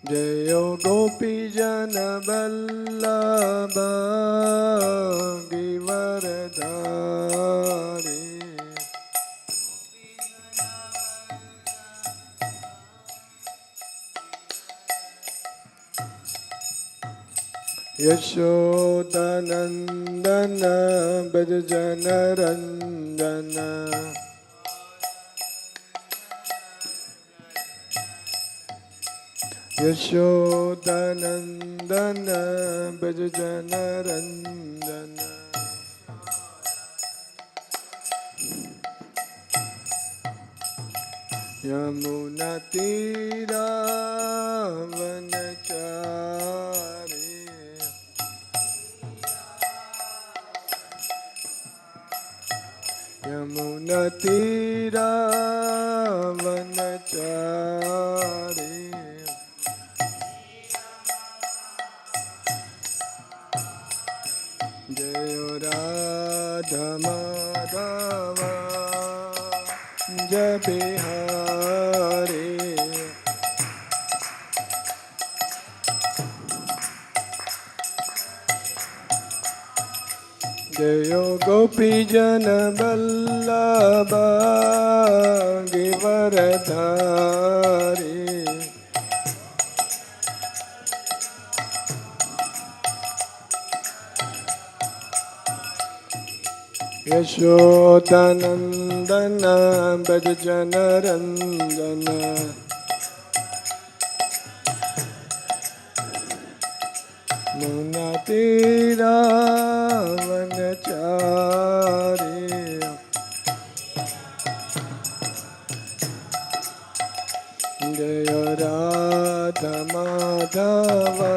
Jayo Gopi Jana Vallabha Givaradhari Yashodanandana Bhajana Ranjana Yashodanandana Bhajana Ranjana Yamuna Tira Vanachari Yamuna Tira Vanachari Jayo Radha Madhava Jabihari Jayo Gopi Jana Vallabha Givaradhari Yashodanandana Bhajana Ranjana Munatira Vanachari Jaya Radha Madhava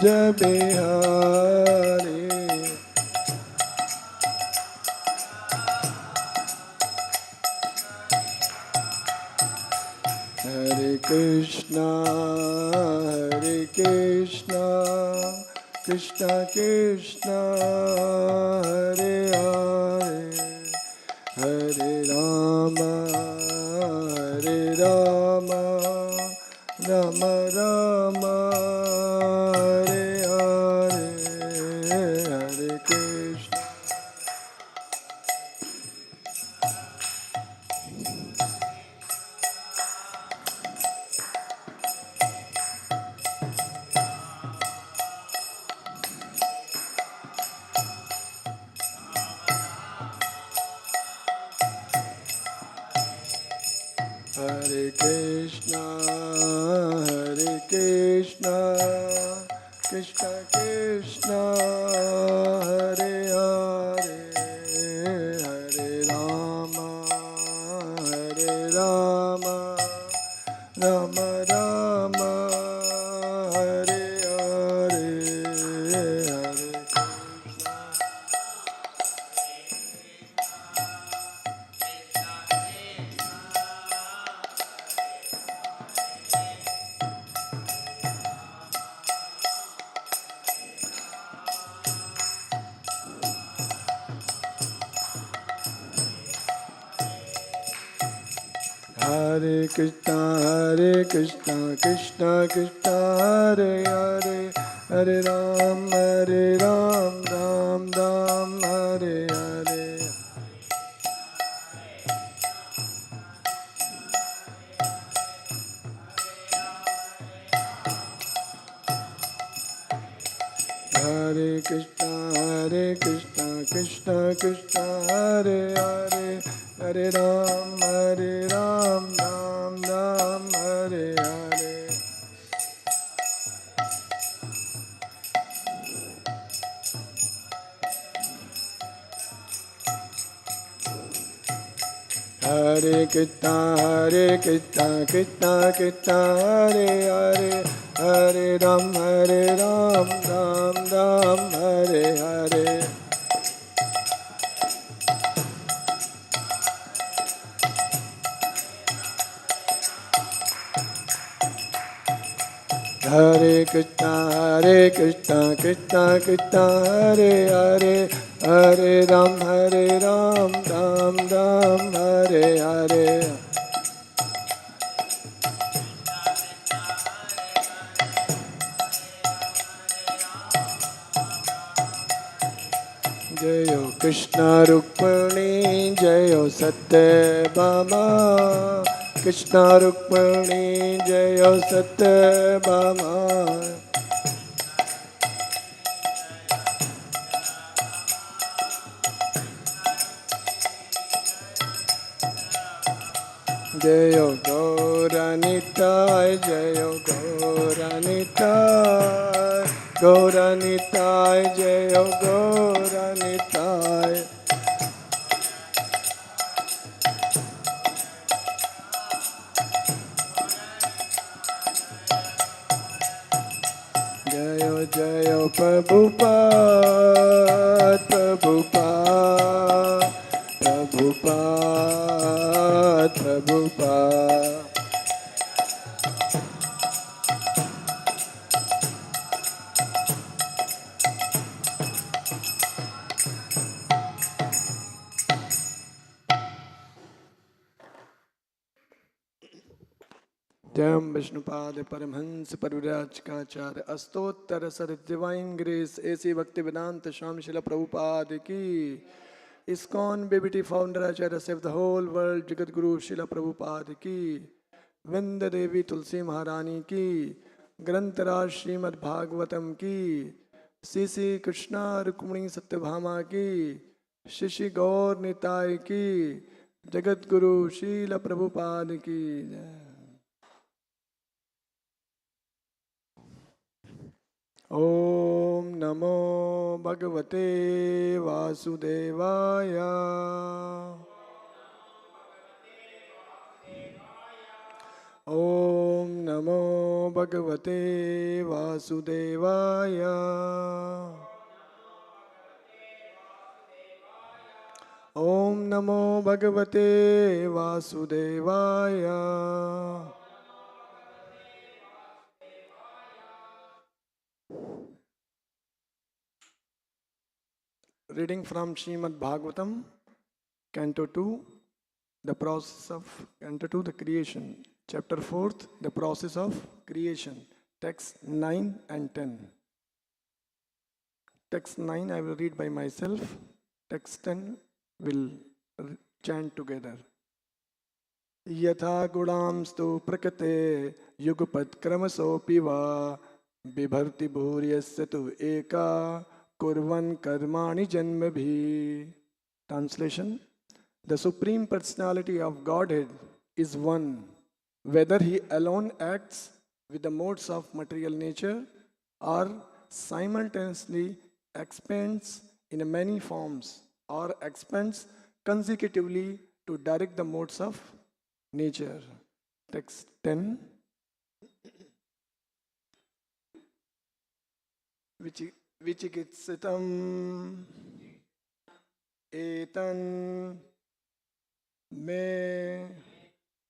Jabihari Hare Krishna, Hare Krishna, Krishna Krishna, Hare Hare, Hare Rama, Hare Rama, Rama Rama, Hare Hare, Hare Krishna. Hare Krishna, Hare Krishna, Krishna Krishna, Hare Hare, Hare Rama, Hare Rama, Rama Rama, Hare Hare, Hare Krishna. Hare Krishna, Krishna Krishna, Hare Hare, Hare Ram, Ram Ram, Hare Hare. Hare Krishna, Krishna Krishna, Hare Hare, Hare Ram, Ram Ram, Hare Hare. Hare Krishna, Krishna Krishna, Hare Hare, Hare Ram, Ram Ram, Hare Hare. Hare Krishna, Krishna Krishna, Hare Hare, Hare Ram, Ram Ram, Hare Hare. Jayo Krishna Rukmani, Jayo Satyabhama. Krishna Rukmani, Jayo Satyabhama. Jayo Gauranitai, Jayo Gauranitai, Gauranitai, Jayo Gauranitai. Jayo Jayo Prabhupada, Prabhupada, Prabhupada, Prabhupada. Jam Vishnupada Paramhans Parivrajkacharya Astottara Sarad Divine Grace A.C. Bhaktivedanta Swami Srila Prabhupada ki ISKCON BBT Founder Acharya Save the whole world Jagat Guru Srila Prabhupada ki Vrinda Devi Tulsi Maharani ki Grantaraj Srimad Bhagavatam ki Sisi Krishna Rukmani Satyabhama ki Shishi Gaur Nitai ki Jagat Guru Srila Prabhupada ki Om Namo Bhagavate Vasudevaya. Om Namo Bhagavate Vasudevaya. Om Namo Bhagavate Vasudevaya. Reading from Srimad Bhagavatam, Canto 2, the process of Canto 2, the creation. Chapter 4th, the process of creation. Text 9 and 10. Text 9 I will read by myself. Text 10 will chant together. Yatha gudamstu prakate yugpat kramasopi va bibharti bhuryasya tu eka kurvan karmani janmabhi. Translation: the Supreme Personality of Godhead is one, whether He alone acts with the modes of material nature or simultaneously expands in many forms or expands consecutively to direct the modes of nature. Text 10. Vichikitsatam etan me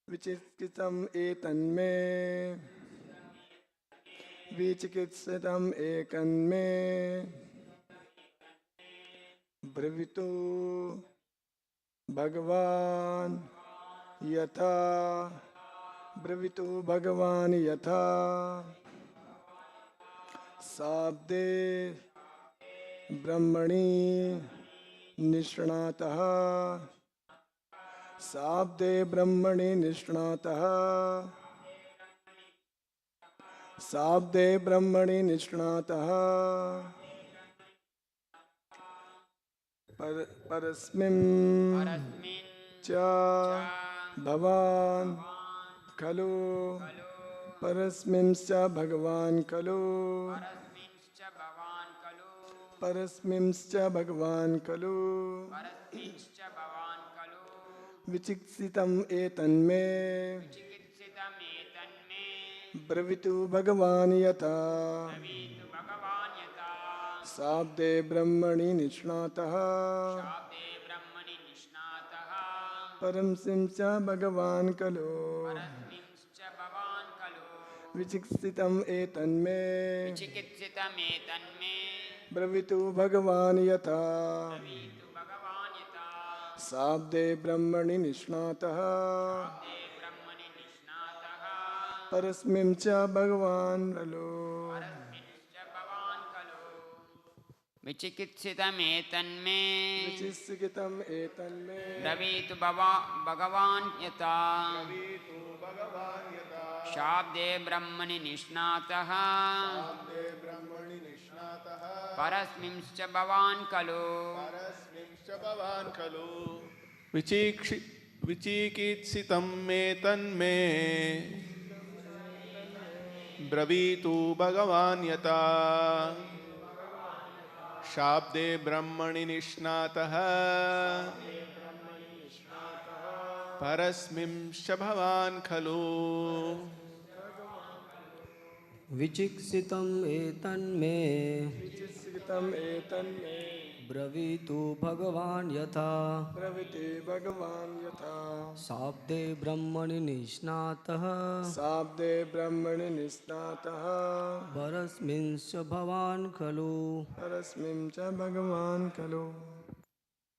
vichikitsatam etan me vichikitsatam ekan me bravitu Bhagavan yatha bravitu Bhagavan yatha sabde brahmani nishnatah sabde brahmani nishnatah sabde brahmani nishnatah parasmin cha bhavan khalu parasmin cha bhagavan khalu parasmin cha bhagavan khalu vichiksitam etan me bravitu bhagavan yatha sabde brahmani nishnatah param simcha bhagavan kalo Vichiksitam etanme विचिकित्सितमेतन्मे Bravitu Bhagavan Yatha ब्रवीतु भगवान् यथा Sabde Brahmani Nishnataha शाब्दे ब्रह्मणि निष्णातः Parasmim cha Bhagavan Valo. परस्मिंश्च भवान् खलु विचिकित्सितमेतन्मे Vichiksitam etanme ब्रवीतु भगवान् यथा Bravitu Bhagavan Yatha शाब्दे ब्रह्मणि निष्णातः Sabde Brahmani Nishnataha परस्मिंश्च भवान् खलु Parasmim cha Bhagavan Khalo. विचिकित्सितं मे तन्मे ब्रवीतु भगवान् यथा शाब्दे ब्रह्मणि निष्णातः परस्मिंश्च भवान् खलु विचिक्षितम् एतन्मे Vichiksitam etanme ब्रवीतु भगवान् यथा Bravite Bhagavan Yatha शाब्दे ब्रह्मणि निष्णातः Sabde Brahmani Nishnataha परस्मिंश्च भवान् खलु Parasmim cha Bhagavan Khalo.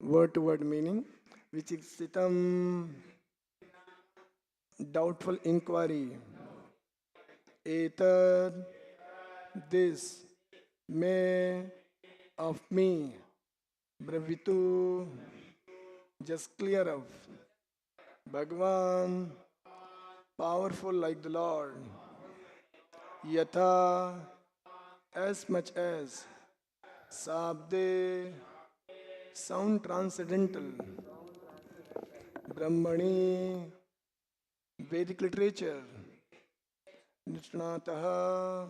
Word to word meaning. Vichiksitam, doubtful inquiry. Etad, this, may, of me. Bravitu, just clear of. Bhagavan, powerful like the Lord. Yatha, as much as. Sabde, sound transcendental. Brahmani, Vedic literature. Nishnataha,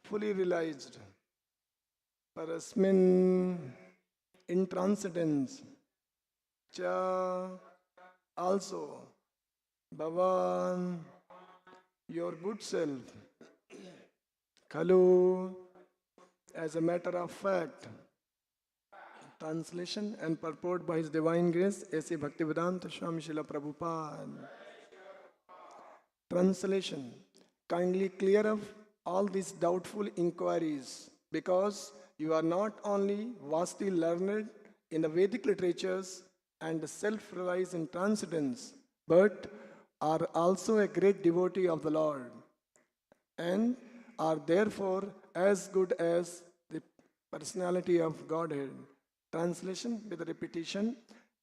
fully realized. Parasmin, in transcendence. Cha, also. Bhavan, your good self. Khalu, as a matter of fact. Translation and purport by His Divine Grace, A.C. Bhaktivedanta Swami Srila Prabhupada. Translation. Kindly clear up all these doubtful inquiries, because you are not only vastly learned in the Vedic literatures and self-realized in transcendence, but are also a great devotee of the Lord, and are therefore as good as the personality of Godhead. Translation with repetition.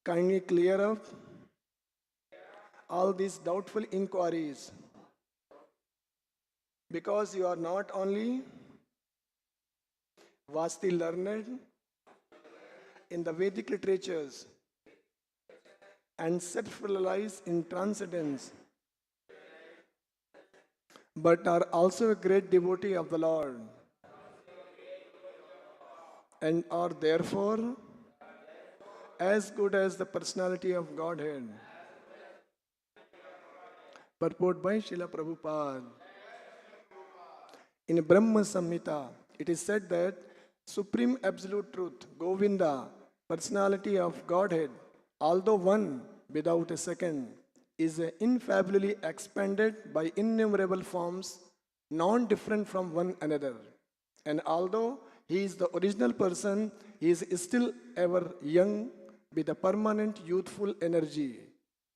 Kindly clear up all these doubtful inquiries, because you are not only vastly learned in the Vedic literatures and self-realized in transcendence, but are also a great devotee of the Lord, and are therefore as good as the personality of Godhead. Purport by Srila Prabhupada. In Brahma Samhita, it is said that Supreme Absolute Truth, Govinda, personality of Godhead, although one without a second, is infallibly expanded by innumerable forms, non-different from one another. And although he is the original person, he is still ever young with a permanent youthful energy.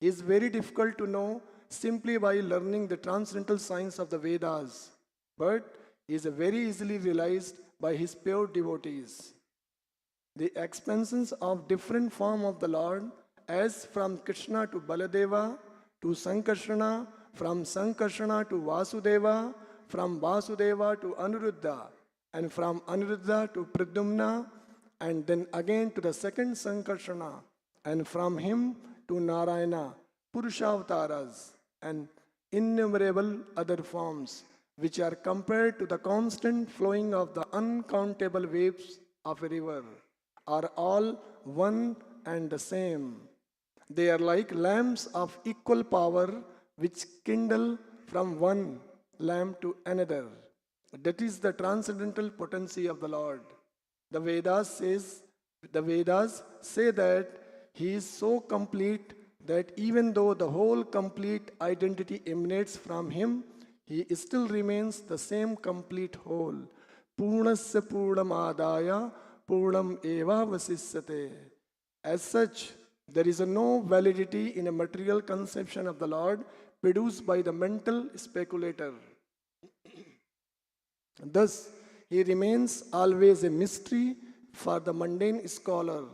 He is very difficult to know simply by learning the transcendental science of the Vedas, but he is very easily realized by his pure devotees. The expansions of different form of the Lord, as from Krishna to Baladeva to Sankarsana, from Sankarsana to Vasudeva, from Vasudeva to Anuruddha, and from Anuruddha to Pradyumna, and then again to the second Sankarsana, and from him to Narayana, Purushavtaras, and innumerable other forms, which are compared to the constant flowing of the uncountable waves of a river, are all one and the same. They are like lamps of equal power, which kindle from one lamp to another. That is the transcendental potency of the Lord. The Vedas say that he is so complete that even though the whole complete identity emanates from him, he still remains the same complete whole. Purnasya Purnamadaya Purnam Eva Vasisyate. As such, there is no validity in a material conception of the Lord produced by the mental speculator. Thus, he remains always a mystery for the mundane scholar,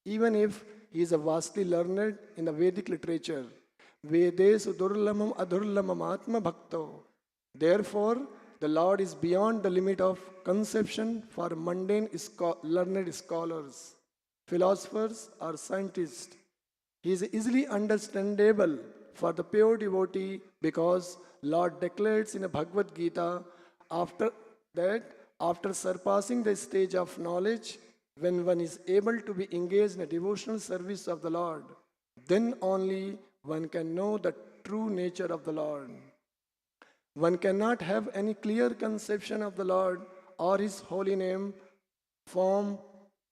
even if he is vastly learned in the Vedic literature. Vedesu durlamam adurlamam atma bhakto. Therefore, the Lord is beyond the limit of conception for mundane learned scholars, philosophers, or scientists. He is easily understandable for the pure devotee because Lord declares in a Bhagavad Gita after that after surpassing the stage of knowledge, when one is able to be engaged in a devotional service of the Lord, then only one can know the true nature of the Lord. One cannot have any clear conception of the Lord or His holy name, form,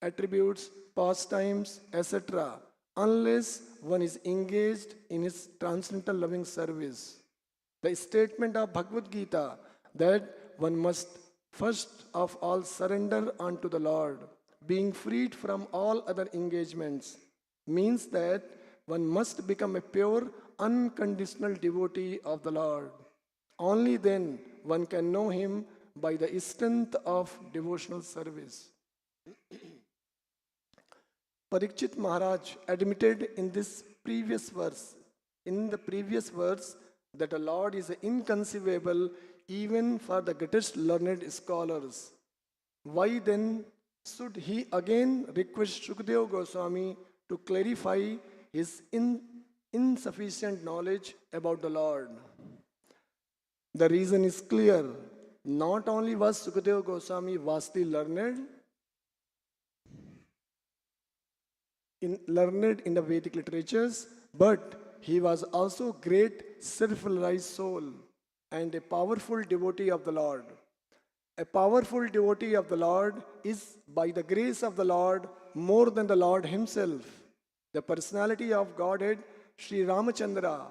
attributes, pastimes, etc., unless one is engaged in His transcendental loving service. The statement of Bhagavad Gita that one must first of all surrender unto the Lord, being freed from all other engagements, means that one must become a pure, unconditional devotee of the Lord. Only then one can know Him by the strength of devotional service. Parikshit Maharaj admitted in the previous verse, that the Lord is inconceivable even for the greatest learned scholars. Why then should he again request Shukadeva Goswami to clarify his insufficient knowledge about the Lord? The reason is clear. Not only was Shukadeva Goswami vastly learned in the Vedic literatures, but he was also great self-realized soul and a powerful devotee of the Lord. A powerful devotee of the Lord is, by the grace of the Lord, more than the Lord himself. The personality of Godhead, Sri Ramachandra,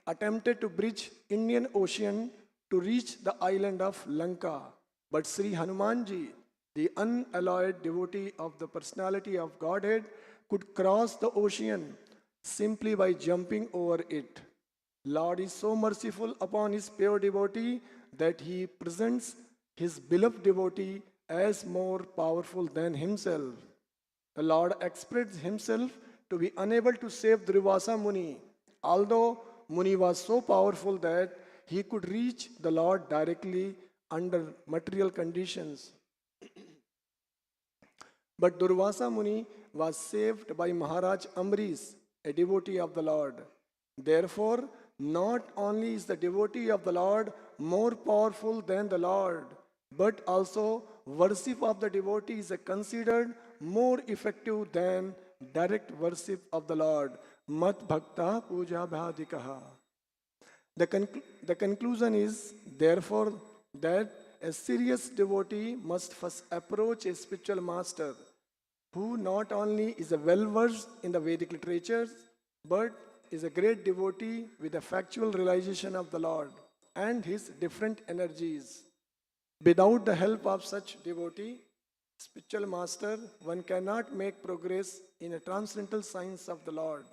attempted to bridge Indian Ocean to reach the island of Lanka. But Sri Hanumanji, the unalloyed devotee of the personality of Godhead, could cross the ocean simply by jumping over it. Lord is so merciful upon his pure devotee that he presents his beloved devotee as more powerful than himself. The Lord expressed himself to be unable to save Durvasa Muni, although Muni was so powerful that he could reach the Lord directly under material conditions. But Durvasa Muni was saved by Maharaj Amrish, a devotee of the Lord. Therefore, not only is the devotee of the Lord more powerful than the Lord, but also worship of the devotee is considered more effective than direct worship of the Lord. Mat bhakta puja bhadikaha. The conclusion is, therefore, that a serious devotee must first approach a spiritual master who not only is well versed in the Vedic literatures, but is a great devotee with a factual realization of the Lord and his different energies. Without the help of such devotee, spiritual master, one cannot make progress in a transcendental science of the Lord.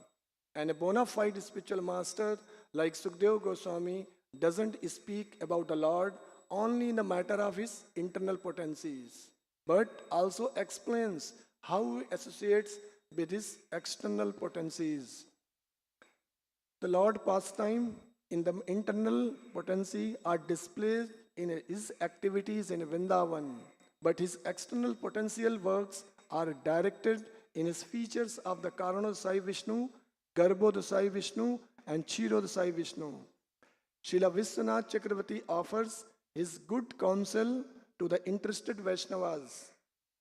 And a bona fide spiritual master like Sukadeva Goswami doesn't speak about the Lord only in the matter of his internal potencies, but also explains how he associates with his external potencies. The Lord pastime in the internal potency are displayed in his activities in Vrindavan, but his external potential works are directed in his features of the Karanodasai Vishnu, Garbhodasai Vishnu, and Kshirodasai Vishnu. Srila Vishwanath Chakravarti offers his good counsel to the interested Vaishnavas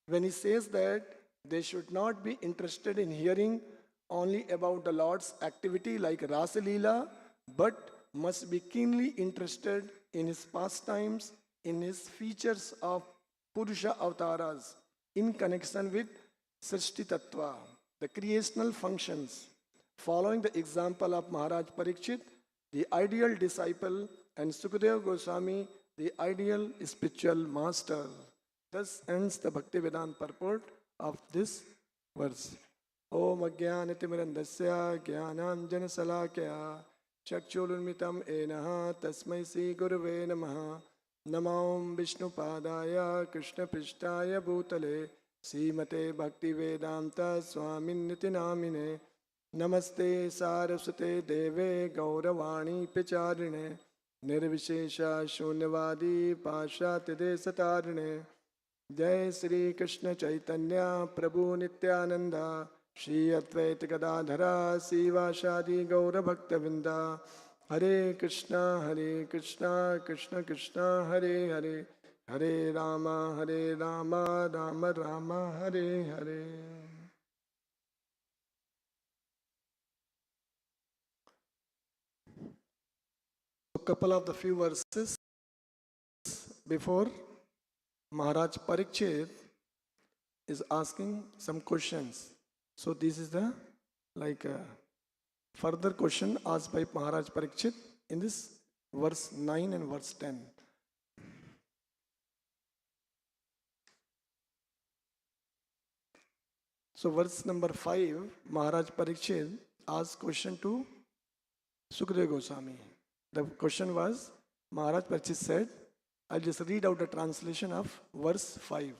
when he says that they should not be interested in hearing only about the Lord's activity like Rasa Leela, but must be keenly interested in his pastimes, in his features of Purusha Avtaras, in connection with Srishti Tattva, the creational functions. Following the example of Maharaj Parikshit, the ideal disciple and Sukadeva Goswami, the ideal spiritual master. Thus ends the Bhaktivedanta purport of this verse. Om Ajnanatimirandasya Jnananjana Salakaya Chakshurunmitam Enaha Tasmai Sri Gurave Namaha Namam Vishnu Padaya Krishna Prishtaya Bhutale Srimate Bhaktivedanta Swamin Niti Namine Namaste Saraswate Deve Gauravani Picharine Nirvishesha Shunyavadi Pashatide Satarine Jai Sri Krishna Chaitanya Prabhu Nityananda Shri Advaita Gadadhara Sivashadi Gaura Bhaktavinda Hare Krishna Krishna Krishna Hare Hare Hare Rama Rama Rama Hare Hare. A couple of the few verses before Maharaj Parikshit is asking some questions. So this is the further question asked by Maharaj Parikshit in this verse 9 and verse 10. So verse number 5, Maharaj Parikshit asked question to Sukadeva Goswami. The question was, Maharaj Parikshit said, I'll just read out the translation of verse 5.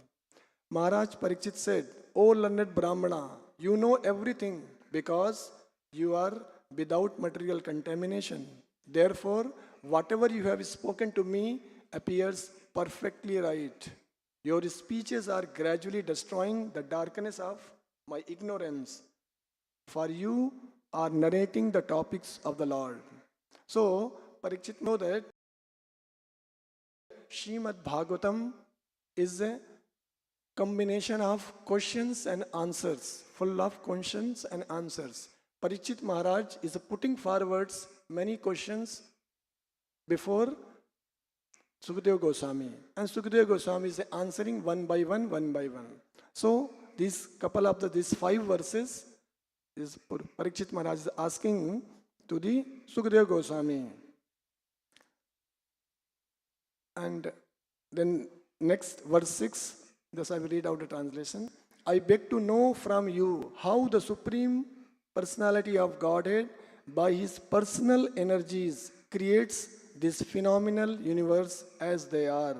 Maharaj Parikshit said, O learned Brahmana, you know everything because you are without material contamination. Therefore, whatever you have spoken to me appears perfectly right. Your speeches are gradually destroying the darkness of my ignorance, for you are narrating the topics of the Lord. So, Parikshit know that Srimad Bhagavatam is a combination of questions and answers, full of questions and answers. Parikshit Maharaj is putting forwards many questions before Sukadeva Goswami, and Sukadeva Goswami is answering one by one. So these couple of these 5 verses is Parikshit Maharaj is asking to the Sukadeva Goswami. And then next verse 6, thus I will read out the translation. I beg to know from you how the Supreme Personality of Godhead by his personal energies creates this phenomenal universe as they are,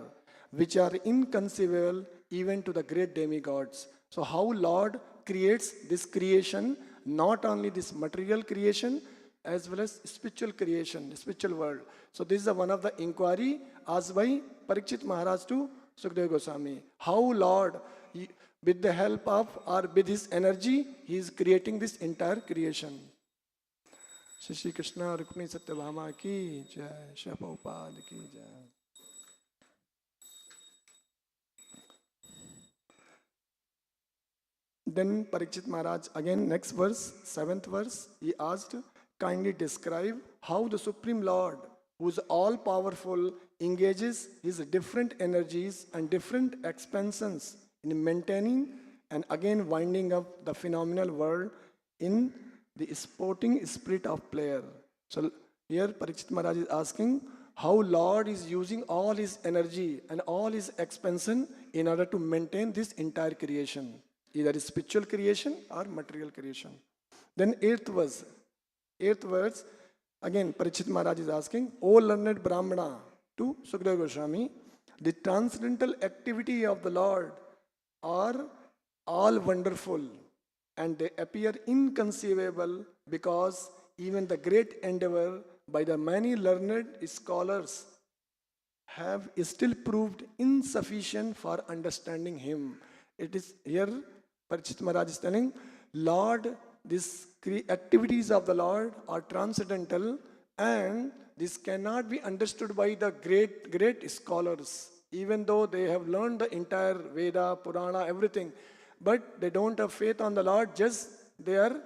which are inconceivable even to the great demigods. So how Lord creates this creation, not only this material creation, as well as spiritual creation, spiritual world. So this is one of the inquiry asked by Parikshit Maharaj to Sukadeva Goswami. How Lord, with the help of or with his energy, he is creating this entire creation. Shri Krishna Rukmini Satyabhama ki jai, Shri Prabhupada ki jai. Then Parikshit Maharaj, again next verse, 7th verse, he asked, kindly describe how the Supreme Lord, who is all-powerful, engages his different energies and different expansions in maintaining and again winding up the phenomenal world in the sporting spirit of player. So here Parikshit Maharaj is asking how Lord is using all his energy and all his expansion in order to maintain this entire creation, either spiritual creation or material creation. Then 8th verse, again Parikshit Maharaj is asking, O learned Brahmana, to Sukadeva Goswami, the transcendental activity of the Lord are all wonderful and they appear inconceivable because even the great endeavor by the many learned scholars have still proved insufficient for understanding him. It is here Parikshit Maharaj is telling, Lord, these activities of the Lord are transcendental and this cannot be understood by the great scholars, even though they have learned the entire Veda, Purana, everything. But they don't have faith on the Lord, just they are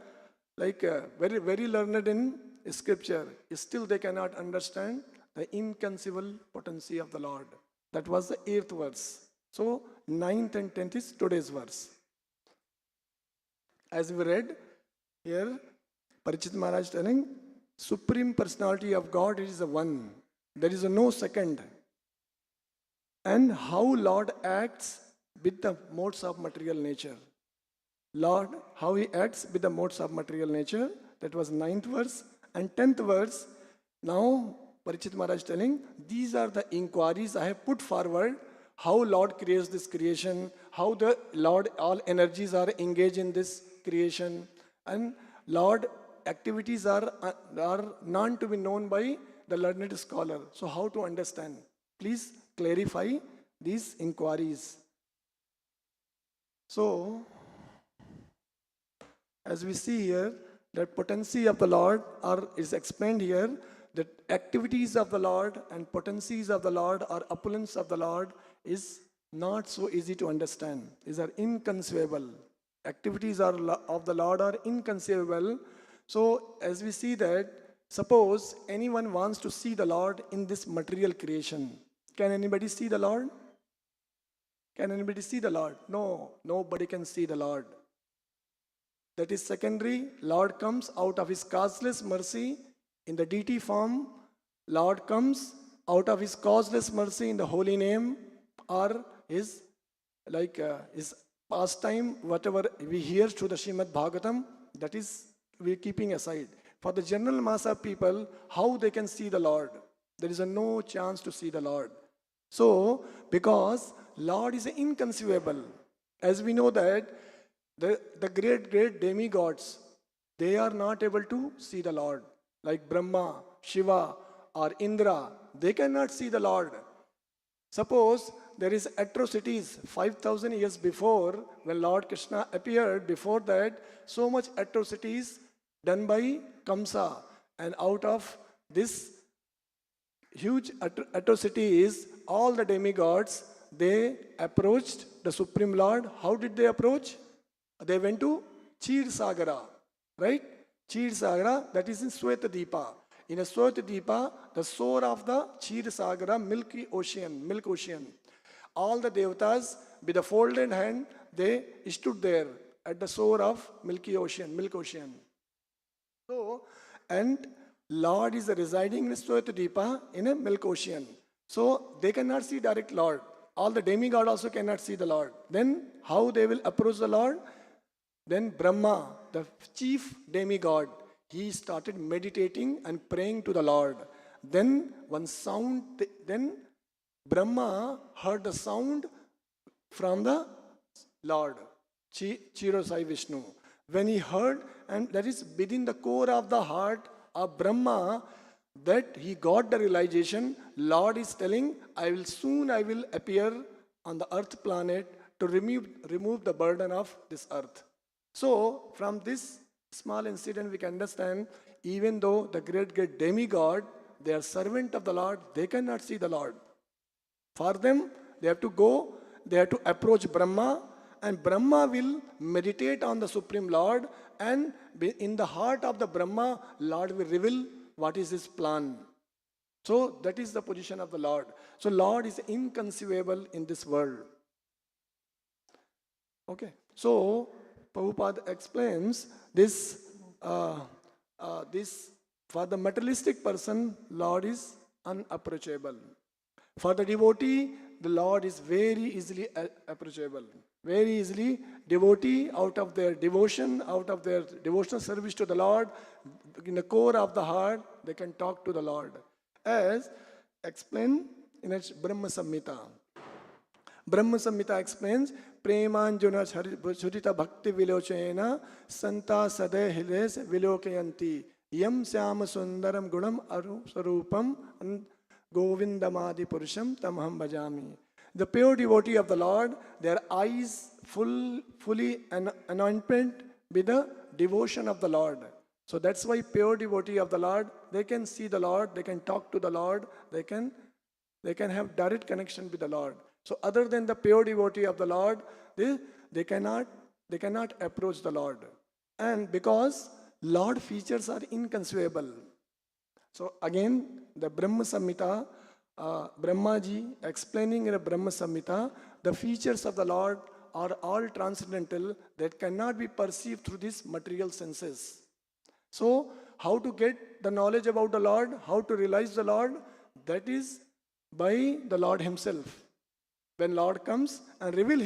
very learned in scripture. Still they cannot understand the inconceivable potency of the Lord. That was the 8th verse. So 9th and 10th is today's verse. As we read here, Parikshit Maharaj telling, Supreme Personality of God is the one. There is no second. And how Lord acts with the modes of material nature. Lord, how he acts with the modes of material nature. That was 9th verse. And 10th verse, now Parikshit Maharaj telling, these are the inquiries I have put forward, how Lord creates this creation, how the Lord, all energies are engaged in this creation, and Lord activities are none to be known by the learned scholar. So how to understand? Please clarify these inquiries. So, as we see here, that potency of the Lord is explained here, that activities of the Lord and potencies of the Lord or opulence of the Lord is not so easy to understand. These are inconceivable. Activities of the Lord are inconceivable. So, as we see that, suppose anyone wants to see the Lord in this material creation. Can anybody see the Lord? Can anybody see the Lord? No, nobody can see the Lord. That is secondary. Lord comes out of his causeless mercy in the deity form. Lord comes out of his causeless mercy in the holy name, or his pastime, whatever we hear through the Srimad Bhagavatam, that is we are keeping aside. For the general mass of people, how they can see the Lord? There is no chance to see the Lord. So, because Lord is inconceivable, as we know that the great demigods, they are not able to see the Lord. Like Brahma, Shiva or Indra, they cannot see the Lord. Suppose there is atrocities 5,000 years before, when Lord Krishna appeared, before that, so much atrocities done by Kamsa. And out of this huge atrocities, all the demigods, they approached the Supreme Lord. How did they approach? They went to Chir Sagara, right? Chir Sagara, that is in Swetadeepa. In a Swetadeepa, the shore of the Chir Sagara, milk ocean. All the devatas, with a folded hand, they stood there at the shore of milk ocean. So, and Lord is residing in Swetadeepa in a milk ocean. So, they cannot see direct Lord. All the demigod also cannot see the Lord. Then, how they will approach the Lord? Then Brahma, the chief demigod, he started meditating and praying to the Lord. Then then Brahma heard the sound from the Lord, Chirosai Vishnu. When he heard, and that is within the core of the heart of Brahma, that he got the realization, Lord is telling, I will appear on the earth planet to remove the burden of this earth. So, from this small incident, we can understand, even though the great demigod, they are servant of the Lord, they cannot see the Lord. For them, they have to approach Brahma, and Brahma will meditate on the Supreme Lord, and in the heart of the Brahma, Lord will reveal what is his plan. So, that is the position of the Lord. So, Lord is inconceivable in this world. Okay, so Prabhupada explains this, for the materialistic person, Lord is unapproachable. For the devotee, the Lord is very easily approachable. Very easily, devotee, out of their devotion, out of their devotional service to the Lord, in the core of the heart, they can talk to the Lord. As explained in its Brahma Samhita. Brahma Samhita explains, Premanjuna Churita Bhakti Vilochena Santa Sade Hiles Vilokayanti Yam Syama Sundaram Gunam Aru Sarupam and Govindamadi Purusham Tamaham Bhajami. The pure devotee of the Lord, their eyes fully anointed with the devotion of the Lord. So that's why pure devotee of the Lord, they can see the Lord, they can talk to the Lord, they can have direct connection with the Lord. So other than the pure devotee of the Lord, they cannot approach the Lord. And because Lord features are inconceivable. So again, the Brahma Samhita, Brahmaji explaining in a Brahma Samhita, the features of the Lord are all transcendental, that cannot be perceived through these material senses. So, how to get the knowledge about the Lord, how to realize the Lord? That is by the Lord Himself. When Lord comes and reveals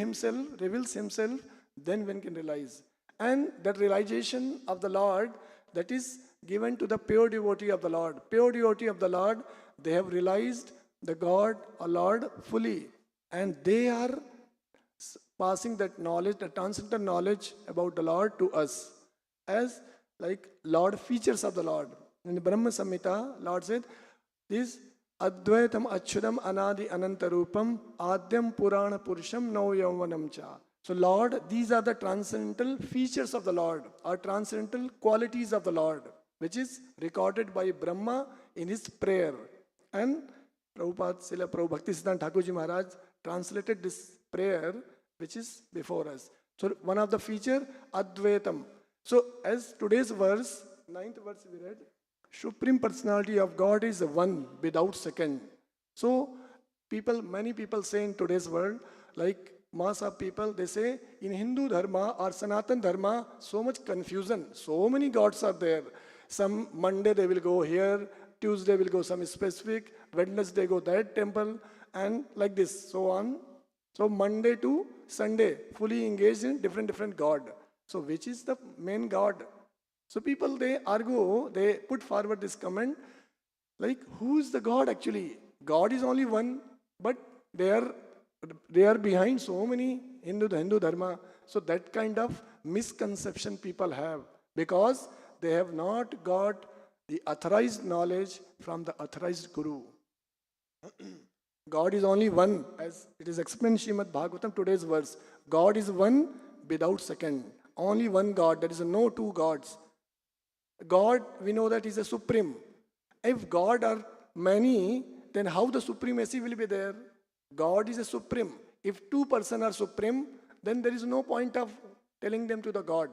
Himself, then one can realize. And that realization of the Lord, that is given to the pure devotee of the Lord. Pure devotee of the Lord, they have realized the God or Lord fully. And they are passing that knowledge, the transcendental knowledge about the Lord to us as like Lord features of the Lord. In the Brahma Samhita, Lord said, this Advaitam Achyudam Anadi Anantarupam Adyam Purana Purusham Now Yauvanam Cha. So Lord, these are the transcendental features of the Lord, or transcendental qualities of the Lord, which is recorded by Brahma in his prayer. And Prabhupada, Srila Prabhupada Bhaktisiddhanta Thakurji Maharaj translated this prayer which is before us. So one of the feature, Advaitam. So as today's verse, 9th verse we read, Supreme Personality of God is one without second. So many people say in today's world, like mass of people, they say in Hindu Dharma or Sanatan Dharma, so much confusion, so many gods are there. Some Monday they will go here, Tuesday will go some specific, Wednesday go that temple, and like this, so on. So Monday to Sunday, fully engaged in different God. So which is the main God? So people, they argue, they put forward this comment, like who is the God actually? God is only one, but they are behind so many Hindu Dharma. So that kind of misconception people have, because they have not got the authorized knowledge from the authorized Guru. God is only one, as it is explained in Srimad Bhagavatam, today's verse. God is one without second. Only one God. There is no two gods. God, we know that is a supreme. If God are many, then how the supremacy will be there? God is a supreme. If two persons are supreme, then there is no point of telling them to the God.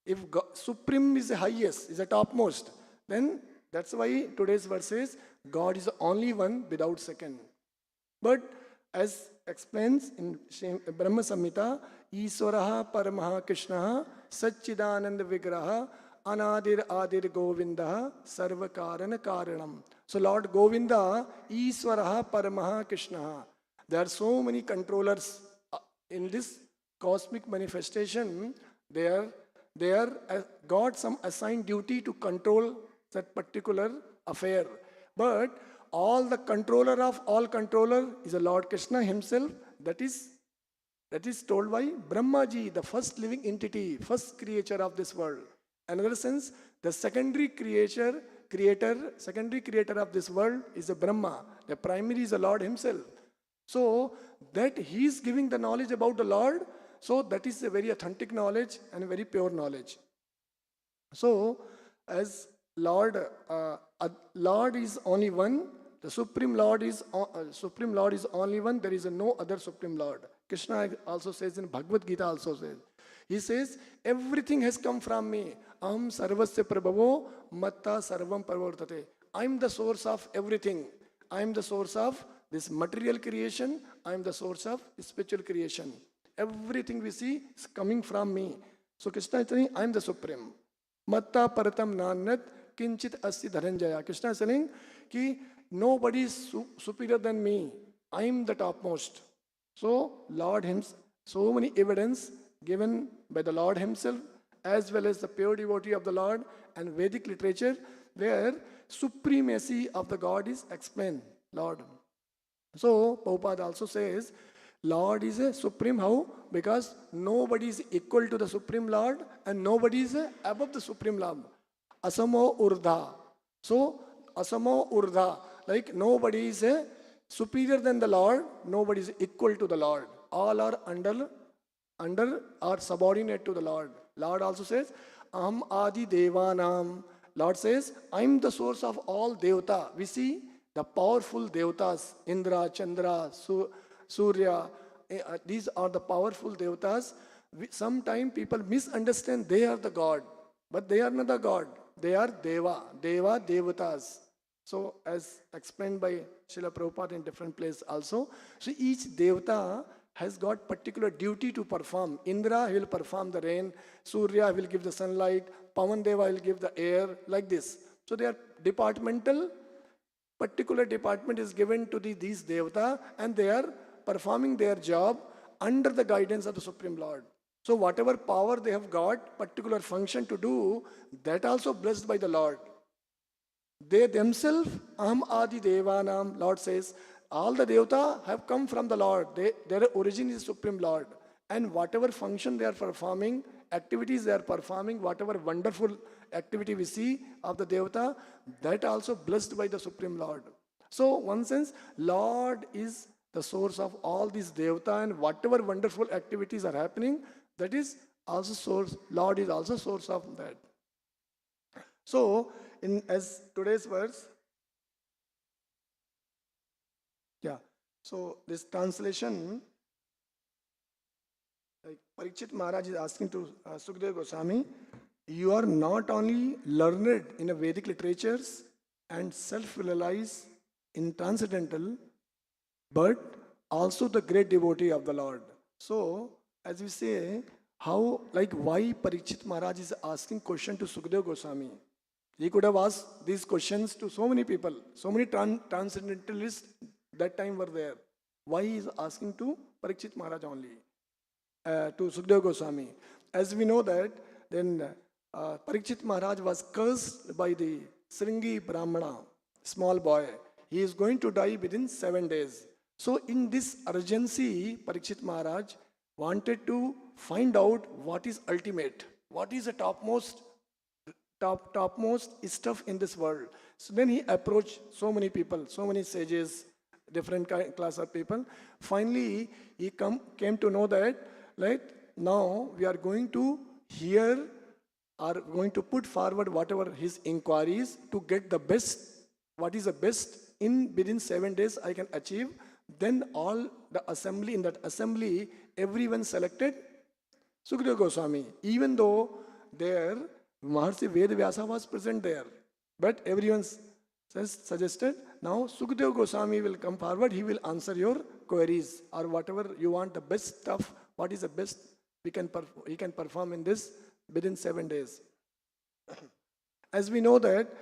If God, supreme is the highest, is the topmost, then that's why today's verse says, God is only one without second. But as explains in Brahma Samhita, Iswaraha Paramaha Krishnaha Satchidananda Vigraha Anadir Adir Govindaha Sarvakarana Karanam. So Lord Govinda, Iswaraha Paramaha Krishnaha. There are so many controllers in this cosmic manifestation. God some assigned duty to control that particular affair. But all the controller of all controller is the Lord Krishna himself. That is told by Brahmaji, the first living entity, first creature of this world. Another sense, the secondary creator of this world is the Brahma. The primary is the Lord himself. So that he is giving the knowledge about the Lord, so that is a very authentic knowledge and a very pure knowledge. So as Lord is only one, the Supreme Lord is only one, there is no other Supreme Lord. Krishna also says in Bhagavad Gita also says, he says, everything has come from me. Aham sarvasya prabhavo matta sarvam parvartate. I am the source of everything. I am the source of this material creation. I am the source of spiritual creation. Everything we see is coming from me. So Krishna is saying, I am the Supreme. Matta paratam nanat kinchit asya dharanjaya. Krishna is saying ki nobody is superior than me. I am the topmost. So Lord himself, so many evidence given by the Lord himself, as well as the pure devotee of the Lord and Vedic literature, where supremacy of the God is explained. Lord. So Prabhupada also says, Lord is a supreme. How? Because nobody is equal to the Supreme Lord and nobody is above the Supreme Lord. Asamo Urdha. So Asamo Urdha, like nobody is superior than the Lord, nobody is equal to the Lord. All are under or subordinate to the Lord. Lord also says, Aham Adi Devanam. Lord says, I am the source of all Devata. We see the powerful Devatas, Indra, Chandra, Surya, these are the powerful Devatas. Sometimes people misunderstand they are the God, but they are not the God. They are Devatas. So as explained by Srila Prabhupada in different places also, so each Devata has got particular duty to perform. Indra will perform the rain, Surya will give the sunlight, Pavan Deva will give the air, like this. So they are departmental particular department is given to these devata, and they are performing their job under the guidance of the Supreme Lord. So whatever power they have got, particular function to do, that also blessed by the Lord. They themselves, Aham Adi Devanam, Lord says, all the Devata have come from the Lord. Their origin is Supreme Lord. And whatever function they are performing, activities they are performing, whatever wonderful activity we see of the Devata, that also blessed by the Supreme Lord. So, one sense, Lord is the source of all these Devata, and whatever wonderful activities are happening, that is also source, Lord is also source of that. So, in as today's verse, yeah, so this translation, like Parikshit Maharaj is asking to Sukadeva Goswami, you are not only learned in a Vedic literatures and self-realized in transcendental, but also the great devotee of the Lord. So, as we say, how, like why Parikshit Maharaj is asking question to Sukadeva Goswami? He could have asked these questions to so many people, so many transcendentalists that time were there. Why he is asking to Parikshit Maharaj only? To Sukadeva Goswami. As we know that, then Parikshit Maharaj was cursed by the Sringi Brahmana, small boy. He is going to die within 7 days. So in this urgency, Parikshit Maharaj wanted to find out what is ultimate, what is the topmost stuff in this world. So then he approached so many people, so many sages, different class of people. Finally, he came to know that, like, now we are going to hear, are going to put forward whatever his inquiries to get the best, what is the best in within 7 days I can achieve. Then all the assembly, in that assembly, everyone selected Sukadeva Goswami, even though there Maharshi Vedvyasa was present there. But everyone suggested, now Sukadeva Goswami will come forward, he will answer your queries or whatever you want, the best stuff, what is the best he can perform in this within 7 days. As we know that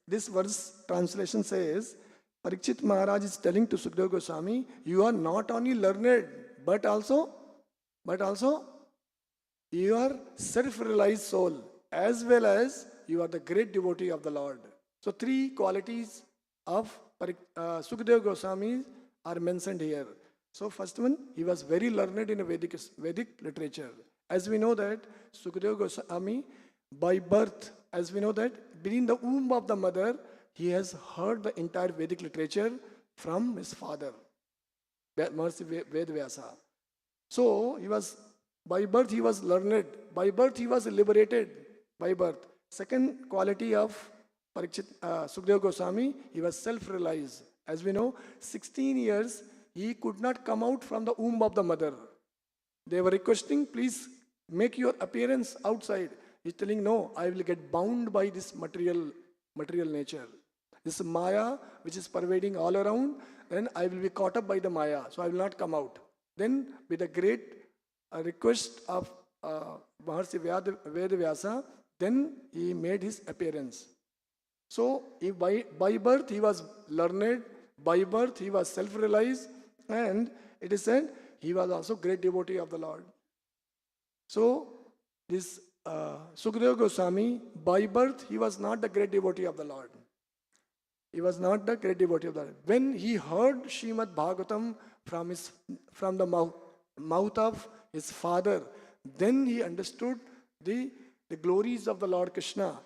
this verse translation says, Parikshit Maharaj is telling to Sukadeva Goswami, you are not only learned, but also you are self-realized soul, as well as you are the great devotee of the Lord. So 3 qualities of Sukadeva Goswami are mentioned here. So first one, he was very learned in a Vedic literature. As we know that Sukadeva Goswami, by birth, as we know that within the womb of the mother, he has heard the entire Vedic literature from his father, Maharishi Vedvyasa. So he was, by birth he was learned, by birth he was liberated, by birth. Second quality of Sukadeva Goswami, he was self-realized. As we know, 16 years he could not come out from the womb of the mother. They were requesting, please make your appearance outside. He's telling, no, I will get bound by this material nature. This Maya, which is pervading all around, then I will be caught up by the Maya, so I will not come out. Then, with a great request of Maharishi Vedvyasa, then he made his appearance. So, by birth he was learned, by birth he was self-realized, and it is said he was also great devotee of the Lord. So, this Sukadeva Goswami, by birth he was not the great devotee of the Lord. He was not the great devotee of the Lord. When he heard Srimad Bhagavatam from the mouth of his father, then he understood the glories of the Lord Krishna.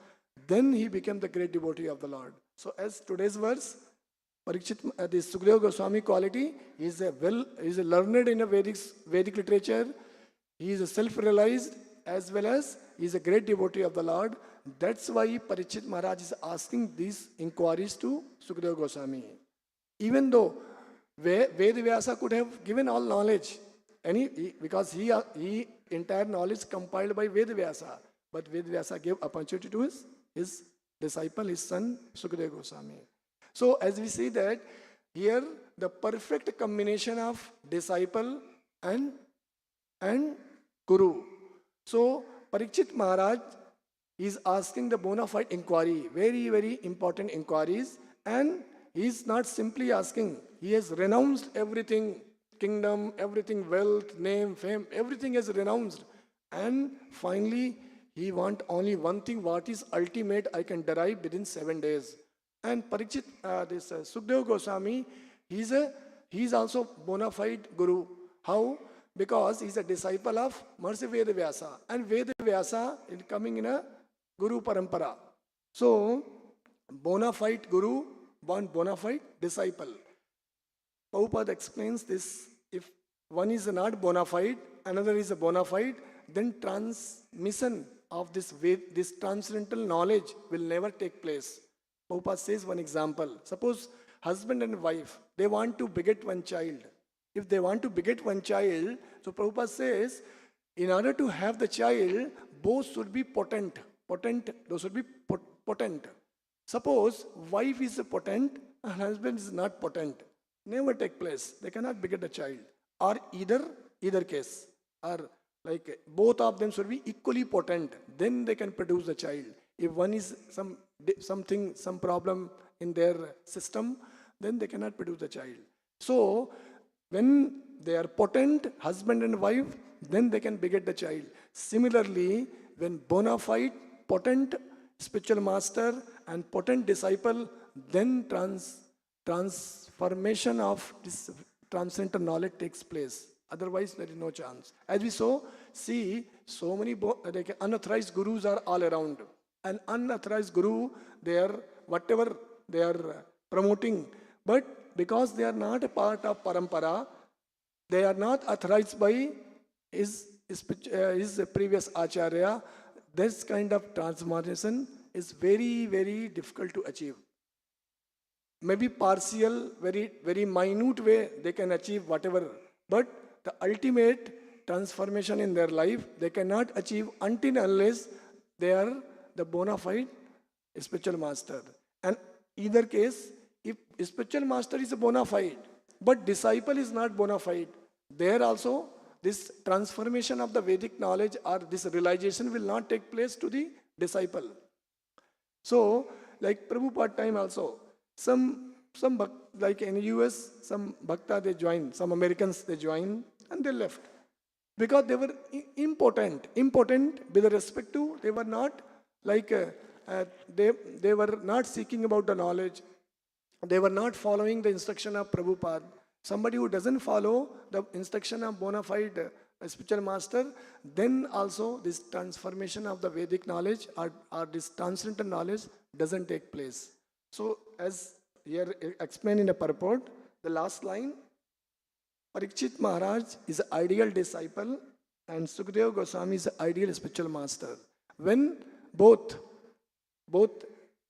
Then he became the great devotee of the Lord. So as today's verse, Parikshit, this Sukadeva Goswami quality, he is a learned in a Vedic literature. He is a self-realized, as well as he is a great devotee of the Lord. That's why Parikshit Maharaj is asking these inquiries to Sukadeva Goswami. Even though Vedvyasa could have given all knowledge, because he entire knowledge compiled by Vedvyasa, but Vedvyasa gave opportunity to his disciple, his son Sukadeva Goswami. So as we see that here, the perfect combination of disciple and guru. So Parikshit Maharaj is asking the bona fide inquiry, very, very important inquiries, and he is not simply asking, he has renounced everything, kingdom, everything, wealth, name, fame, everything has renounced. And finally, he want only one thing, what is ultimate I can derive within 7 days. And Parikshit, Sukdev Goswami, he's also bona fide guru. How? Because he's a disciple of Maharishi Veda Vyasa. And Veda Vyasa is coming in a Guru Parampara. So, bona fide guru, one bona fide disciple. Prabhupada explains this. If one is not bona fide, another is a bona fide, then transmission of this transcendental knowledge will never take place. Prabhupada says one example. Suppose husband and wife, they want to beget one child. If they want to beget one child, so Prabhupada says, in order to have the child, both should be potent. Those should be potent. Suppose wife is potent and husband is not potent. Never take place. They cannot beget a child. Or either case. Or like both of them should be equally potent. Then they can produce a child. If one is some problem in their system, then they cannot produce a child. So, when they are potent, husband and wife, then they can beget the child. Similarly, when bona fide, potent spiritual master and potent disciple, then transformation of this transcendental knowledge takes place. Otherwise, there is no chance. As we see so many unauthorized gurus are all around. An unauthorized guru, whatever they are promoting, but because they are not a part of parampara, they are not authorized by his previous acharya, this kind of transformation is very, very difficult to achieve. Maybe partial, very, very minute way they can achieve whatever, but the ultimate transformation in their life they cannot achieve until unless they are the bona fide spiritual master. And either case, if spiritual master is a bona fide, but disciple is not bona fide, there also this transformation of the Vedic knowledge or this realization will not take place to the disciple. So, like Prabhupada time also, like in US, some bhakta they joined, some Americans they joined and they left. Because they were impotent with respect to, they were not like, they were not seeking about the knowledge. They were not following the instruction of Prabhupada. Somebody who doesn't follow the instruction of bona fide spiritual master, then also this transformation of the Vedic knowledge or this transcendental knowledge doesn't take place. So as here explained in the purport, the last line, Parikshit Maharaj is an ideal disciple and Sukadeva Goswami is an ideal spiritual master. When both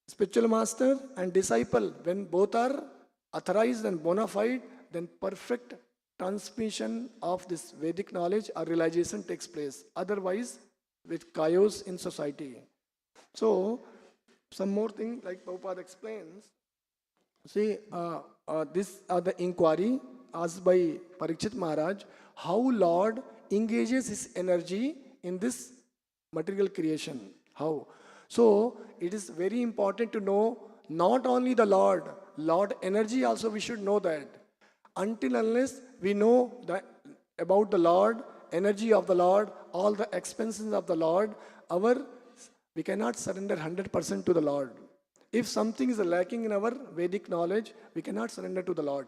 spiritual master and disciple, when both are authorized and bona fide, then perfect transmission of this Vedic knowledge or realization takes place. Otherwise, with chaos in society. So, some more thing like Prabhupada explains. See, this are the inquiry asked by Parikshit Maharaj, how Lord engages his energy in this material creation. How? So, it is very important to know not only the Lord energy also we should know that. Until unless we know that about the Lord, energy of the Lord, all the expenses of the Lord, we cannot surrender 100% to the Lord. If something is lacking in our Vedic knowledge, we cannot surrender to the Lord.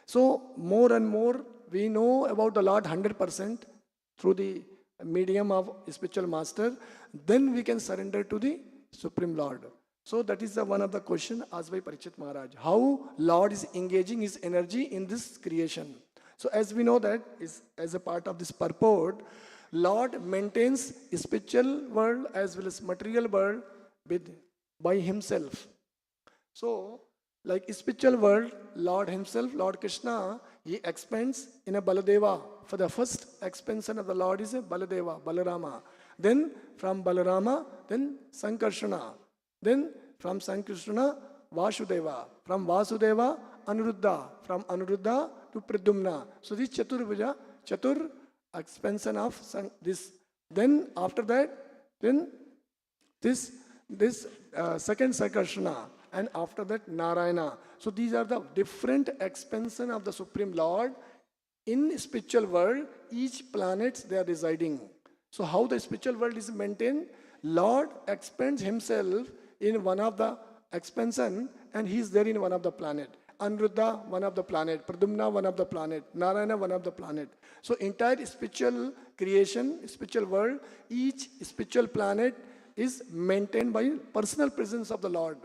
So, more and more we know about the Lord 100% through the medium of spiritual master, then we can surrender to the Supreme Lord. So that is one of the question asked by Parikshit Maharaj. How Lord is engaging his energy in this creation. So as we know that as a part of this purport, Lord maintains spiritual world as well as material world by himself. So like spiritual world, Lord himself, Lord Krishna, he expands in a Baladeva. For the first expansion of the Lord is a Baladeva, Balarama. Then from Balarama, then Sankarshana. Then from Sankarshana, Vasudeva. From Vasudeva, Anuruddha. From Anuruddha to Pradyumna. So this Chatur expansion of this. Then after that, then this second Sankarshana. and after that Narayana. So these are the different expansion of the Supreme Lord. In spiritual world, each planet they are residing. So how the spiritual world is maintained? Lord expands himself in one of the expansion and he is there in one of the planet. Anuruddha, one of the planet. Pradumna, one of the planet. Narayana, one of the planet. So entire spiritual creation, spiritual world, each spiritual planet is maintained by personal presence of the Lord.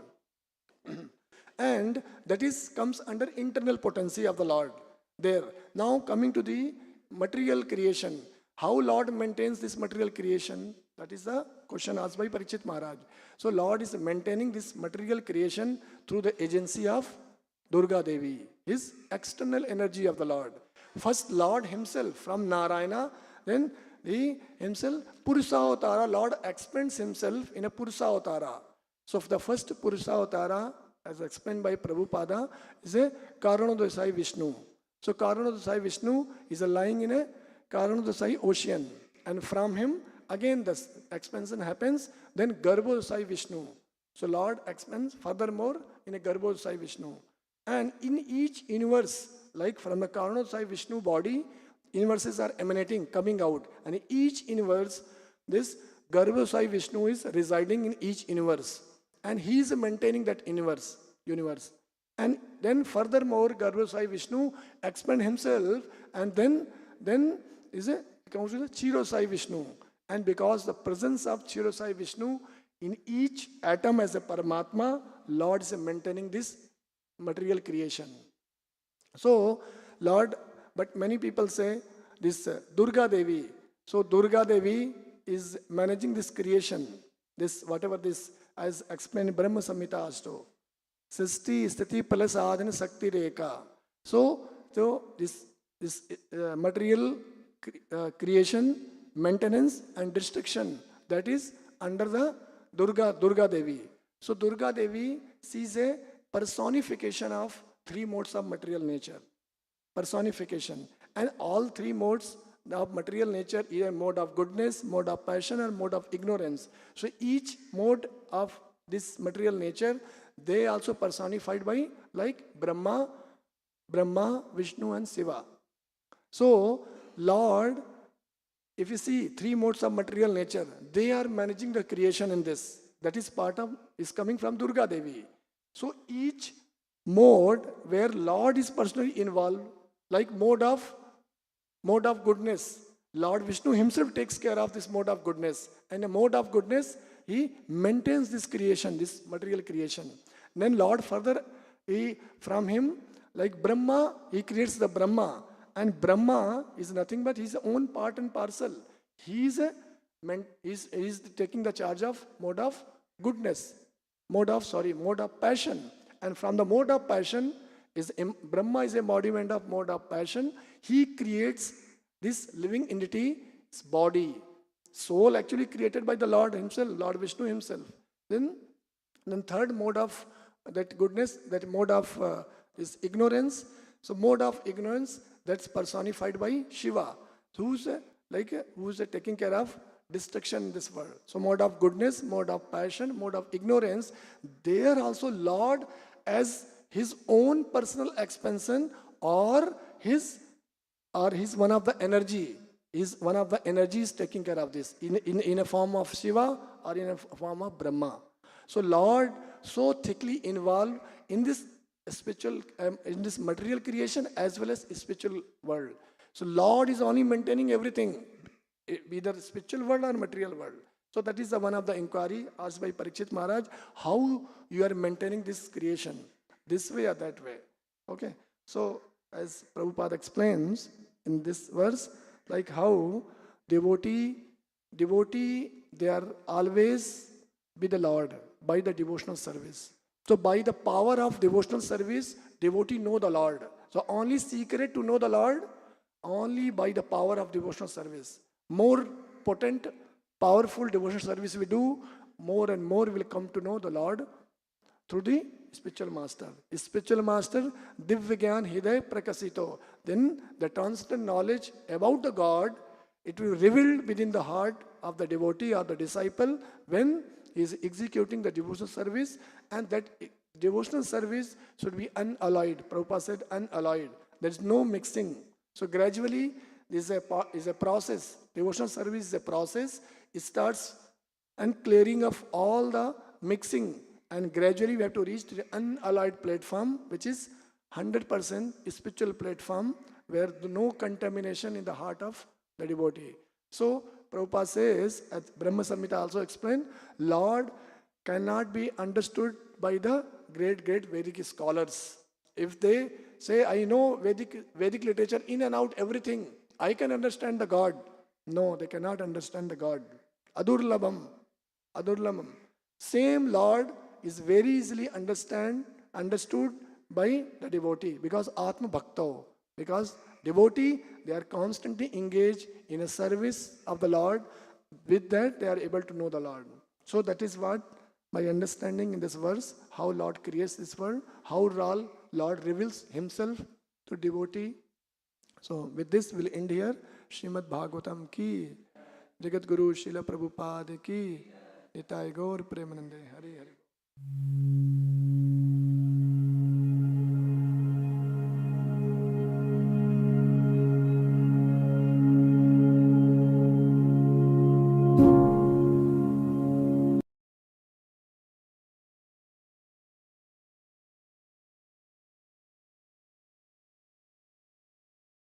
And that is comes under internal potency of the Lord. There. Now coming to the material creation. How Lord maintains this material creation? That is the question asked by Parikshit Maharaj. So Lord is maintaining this material creation through the agency of Durga Devi, his external energy of the Lord. First Lord himself from Narayana, then he himself, Purusha Lord expands himself in a Purusha Avtara. So the first Purusha Avtara, as explained by Prabhupada, is a Karanodasai Vishnu. So Karanodasai Vishnu is lying in a Karanodasai ocean. And from him, again the expansion happens, then Garbhodasai Vishnu. So Lord expands furthermore in a Garbhodasai Vishnu. And in each universe, like from the Karanodasai Vishnu body, universes are emanating, coming out. And in each universe, this Garbhodasai Vishnu is residing in each universe. And he is maintaining that universe. And then furthermore, Garbhodasai Vishnu expand himself and then comes with the Chirosai Vishnu. And because the presence of Chirosai Vishnu in each atom as a Paramatma, Lord is maintaining this material creation. So, Lord, but many people say this Durga Devi. So, Durga Devi is managing this creation, this whatever this, as explained in Brahma Samhita Ashto. Sisti Sthiti Palasadhana Sakti Rekha. So this material creation, maintenance and destruction, that is under the Durga Devi. So Durga Devi sees a personification of three modes of material nature. Personification. And all three modes of material nature is a mode of goodness, mode of passion, and mode of ignorance. So each mode of this material nature, they also personified by like Brahma, Vishnu and Shiva. So Lord, if you see three modes of material nature, they are managing the creation in this. That is coming from Durga Devi. So each mode where Lord is personally involved, like mode of goodness, Lord Vishnu himself takes care of this mode of goodness. And the mode of goodness, he maintains this creation, this material creation. Then Lord further, from him, like Brahma, he creates the Brahma. And Brahma is nothing but his own part and parcel. He is taking the charge of mode of goodness, mode of passion. And from the mode of passion, Brahma is embodiment of mode of passion. He creates this living entity, his body. Soul actually created by the Lord himself, Lord Vishnu himself. Then third mode of that goodness, that mode of is ignorance. So mode of ignorance, that's personified by Shiva, who's taking care of destruction in this world. So mode of goodness, mode of passion, mode of ignorance, there also Lord as his own personal expansion or his one of the energy. Is one of the energies taking care of this in a form of Shiva or in a form of Brahma. So Lord so thickly involved in this spiritual, in this material creation as well as spiritual world. So Lord is only maintaining everything, either spiritual world or material world. So that is one of the inquiry asked by Parikshit Maharaj, how you are maintaining this creation, this way or that way. Okay. So as Prabhupada explains in this verse, like how devotee, they are always with the Lord by the devotional service. So by the power of devotional service, devotee know the Lord. So only secret to know the Lord, only by the power of devotional service. More potent, powerful devotional service we do, more and more will come to know the Lord through the spiritual master. Spiritual master, Divya Gyan Hidaya Prakasito. Then the transcendental knowledge about the God, it will reveal within the heart of the devotee or the disciple when he is executing the devotional service, and that devotional service should be unalloyed. Prabhupada said unalloyed. There is no mixing. So gradually, this is a process. Devotional service is a process. It starts and clearing of all the mixing, and gradually we have to reach to the unalloyed platform, which is 100% spiritual platform, where no contamination in the heart of the devotee. So Prabhupada says, as Brahma Samhita also explained, Lord cannot be understood by the great Vedic scholars. If they say, I know Vedic literature in and out, everything, I can understand the God. No, they cannot understand the God. Adurlabham. Same Lord is very easily understood by the devotee, because Atma Bhakto. Because devotee, they are constantly engaged in a service of the Lord. With that, they are able to know the Lord. So that is what my understanding in this verse, how Lord creates this world, how Lord reveals himself to devotee. So with this, we'll end here. Srimad Bhagavatam ki, Jagat Guru Srila Prabhupada ki, Nitai Gaur Premanande. Hare Hare.